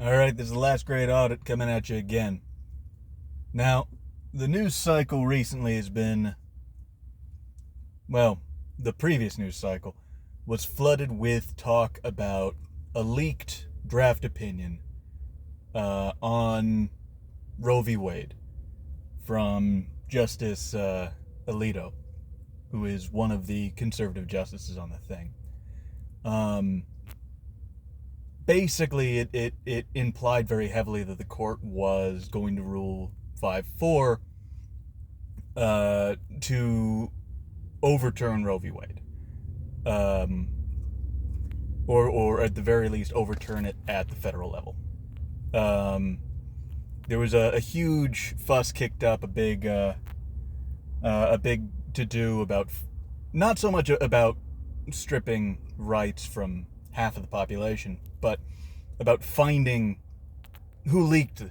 Alright, this is the last great audit coming at you again. Now, the news cycle recently has been, well, the previous news cycle was flooded with talk about a leaked draft opinion on Roe v. Wade from Justice Alito, who is one of the conservative justices on the thing. Basically, it implied very heavily that the court was going to rule 5-4 to overturn Roe v. Wade. Or at the very least, overturn it at the federal level. There was a huge fuss kicked up, a big to-do about, not so much about stripping rights from half of the population, but about finding who leaked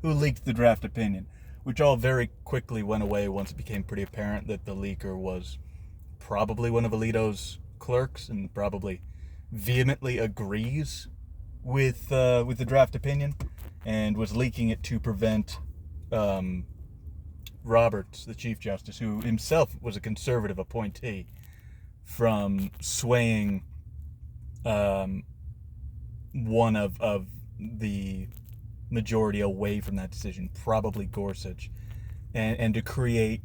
the draft opinion, which all very quickly went away once it became pretty apparent that the leaker was probably one of Alito's clerks and probably vehemently agrees with the draft opinion and was leaking it to prevent Roberts, the Chief Justice, who himself was a conservative appointee, from swaying one of the majority away from that decision, probably Gorsuch, and to create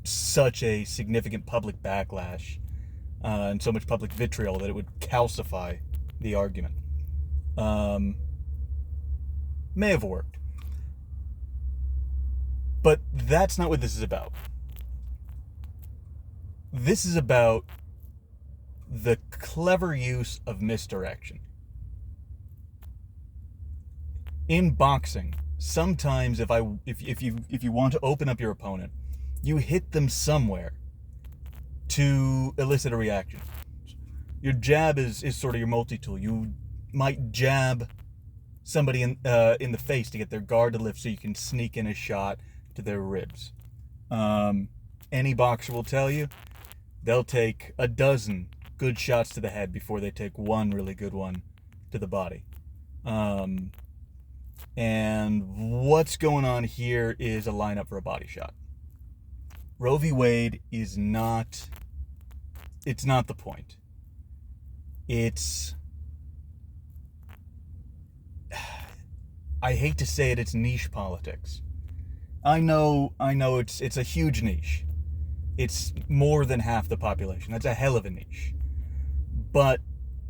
such a significant public backlash and so much public vitriol that it would calcify the argument. May have worked. But that's not what this is about. This is about the clever use of misdirection. In boxing, sometimes if you want to open up your opponent, you hit them somewhere to elicit a reaction. Your jab is sort of your multi-tool. You might jab somebody in the face to get their guard to lift so you can sneak in a shot to their ribs. Any boxer will tell you they'll take a dozen good shots to the head before they take one really good one to the body. And what's going on here is a lineup for a body shot. Roe v. Wade is not, it's not the point. I hate to say it, it's niche politics. I know it's a huge niche. It's more than half the population. That's a hell of a niche. But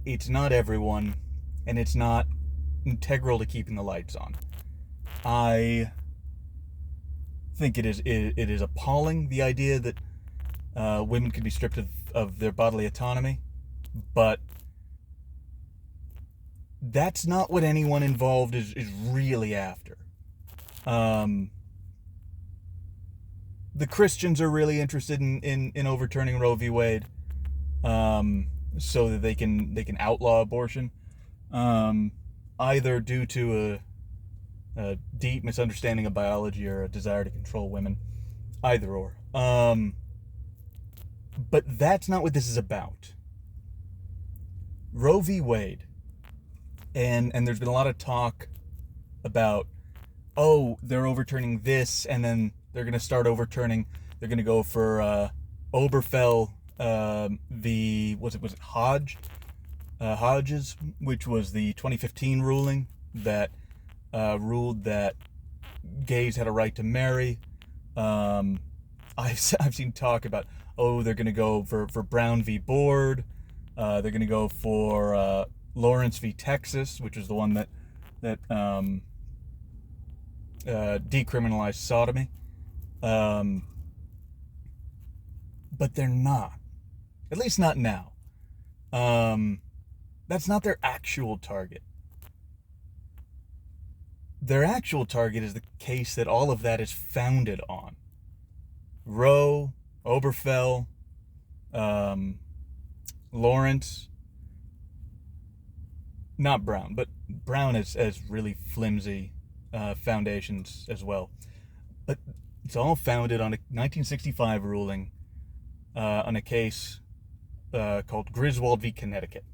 it's not everyone, and it's not integral to keeping the lights on. I think it is appalling, the idea that women can be stripped of their bodily autonomy, but that's not what anyone involved is really after. The Christians are really interested in overturning Roe v. Wade, so that they can outlaw abortion, either due to a deep misunderstanding of biology or a desire to control women, either or. But that's not what this is about. Roe v. Wade, and there's been a lot of talk about, oh, they're overturning this, and then they're going to start overturning. They're going to go for Oberfell was it Hodges, which was the 2015 ruling that ruled that gays had a right to marry. I've seen talk about, oh, they're going to go for Brown v. Board. They're going to go for Lawrence v. Texas, which is the one that decriminalized sodomy. But they're not. At least not now. That's not their actual target. Their actual target is the case that all of that is founded on. Roe, Oberfell, Lawrence, not Brown, but Brown has really flimsy foundations as well. But it's all founded on a 1965 ruling on a case called Griswold v. Connecticut,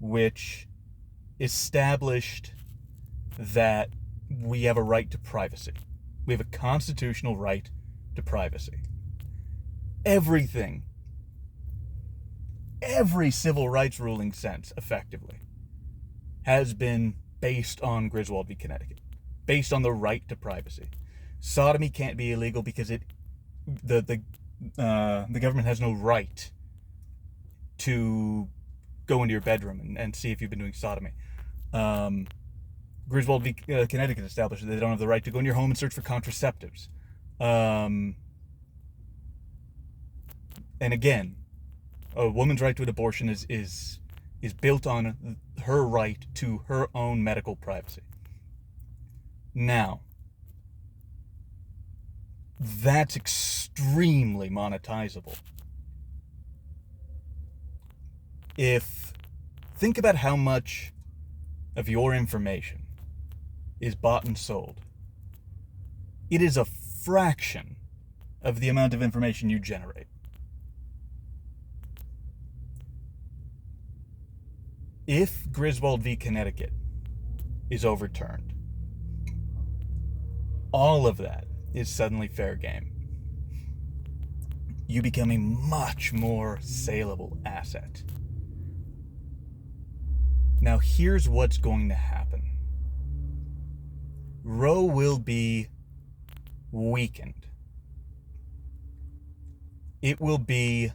which established that we have a right to privacy. We have a constitutional right to privacy. Everything, every civil rights ruling since, effectively, has been based on Griswold v. Connecticut, based on the right to privacy. Sodomy can't be illegal because the government has no right to go into your bedroom and see if you've been doing sodomy. Griswold v. Connecticut established that they don't have the right to go in your home and search for contraceptives. And again, a woman's right to an abortion is built on her right to her own medical privacy. Now, that's extremely monetizable. Think about how much of your information is bought and sold. It is a fraction of the amount of information you generate. If Griswold v. Connecticut is overturned, all of that is suddenly fair game. You become a much more saleable asset. Now, here's what's going to happen. Roe will be weakened. It will be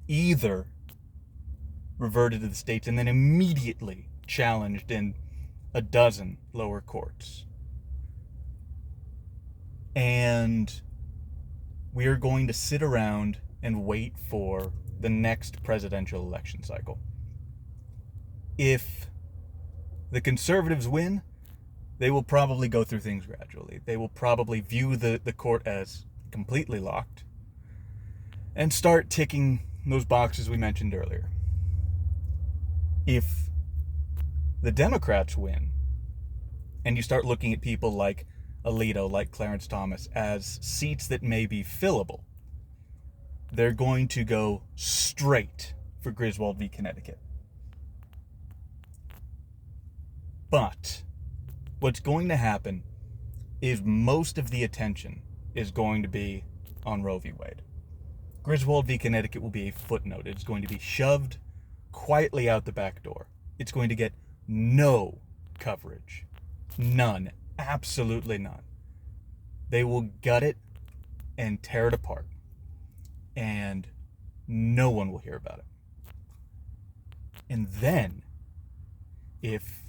either reverted to the states and then immediately challenged in a dozen lower courts. And we are going to sit around and wait for the next presidential election cycle. If the conservatives win, they will probably go through things gradually. They will probably view the court as completely locked and start ticking those boxes we mentioned earlier. If the Democrats win, and you start looking at people like Alito, like Clarence Thomas, as seats that may be fillable, they're going to go straight for Griswold v. Connecticut. But what's going to happen is most of the attention is going to be on Roe v. Wade. Griswold v. Connecticut will be a footnote. It's going to be shoved quietly out the back door. It's going to get no coverage. None. Absolutely none. They will gut it and tear it apart. And no one will hear about it. And then, if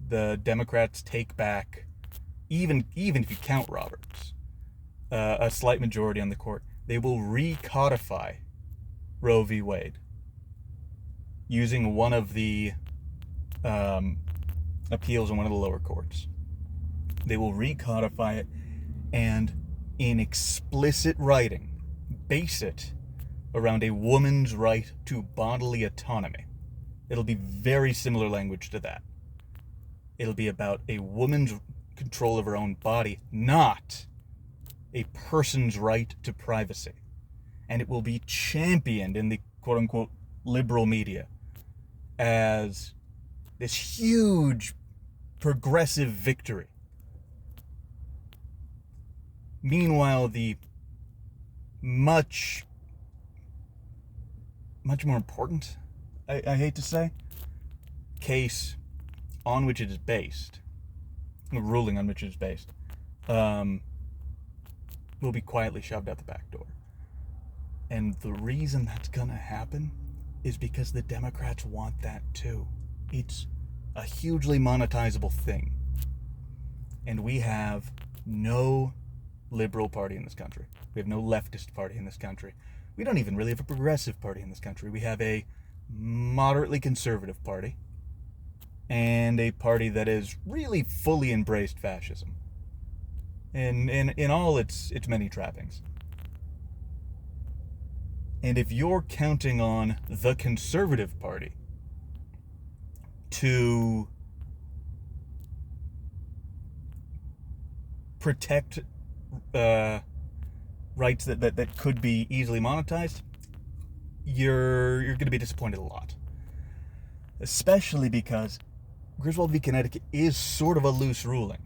the Democrats take back, even if you count Roberts, a slight majority on the court, they will recodify Roe v. Wade using one of the appeals in one of the lower courts. They will recodify it and, in explicit writing, base it around a woman's right to bodily autonomy. It'll be very similar language to that. It'll be about a woman's control of her own body, not a person's right to privacy. And it will be championed in the quote-unquote liberal media as this huge progressive victory. Meanwhile, the much more important, I hate to say, case on which it is based, the ruling on which it is based, will be quietly shoved out the back door. And the reason that's gonna happen is because the Democrats want that too. It's a hugely monetizable thing. And we have no liberal party in this country. We have no leftist party in this country. We don't even really have a progressive party in this country. We have a moderately conservative party and a party that has really fully embraced fascism in all its many trappings. And if you're counting on the Conservative Party to protect rights that could be easily monetized, you're going to be disappointed a lot. especially because Griswold v. Connecticut is sort of a loose ruling.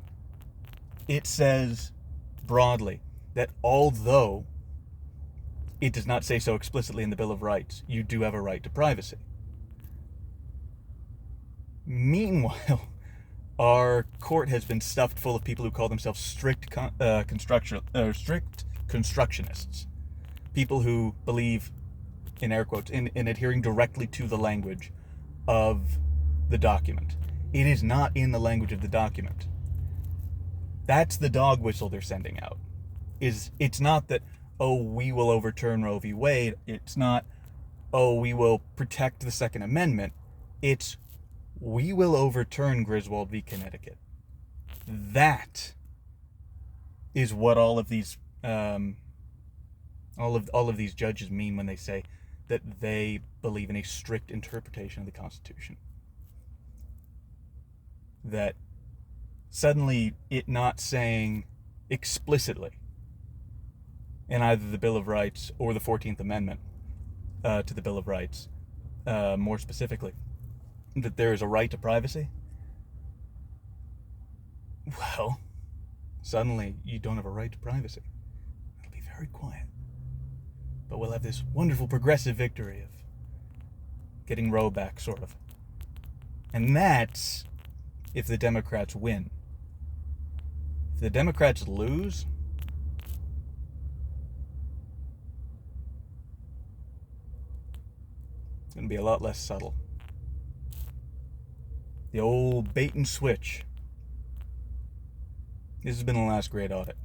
It says broadly that although it does not say so explicitly in the Bill of Rights, you do have a right to privacy. Meanwhile, our court has been stuffed full of people who call themselves strict constructionists. People who believe, in air quotes, in adhering directly to the language of the document. It is not in the language of the document. That's the dog whistle they're sending out. It's not that, oh, we will overturn Roe v. Wade. It's not, oh, we will protect the Second Amendment. It's, we will overturn Griswold v. Connecticut. That is what all of these these judges mean when they say that they believe in a strict interpretation of the Constitution. That suddenly it not saying explicitly in either the Bill of Rights or the 14th Amendment to the Bill of Rights, more specifically, that there is a right to privacy, well, suddenly you don't have a right to privacy. It'll be very quiet. But we'll have this wonderful progressive victory of getting Roe back, sort of. And that's if the Democrats win. If the Democrats lose, it's going to be a lot less subtle. The old bait and switch. This has been the last great audit.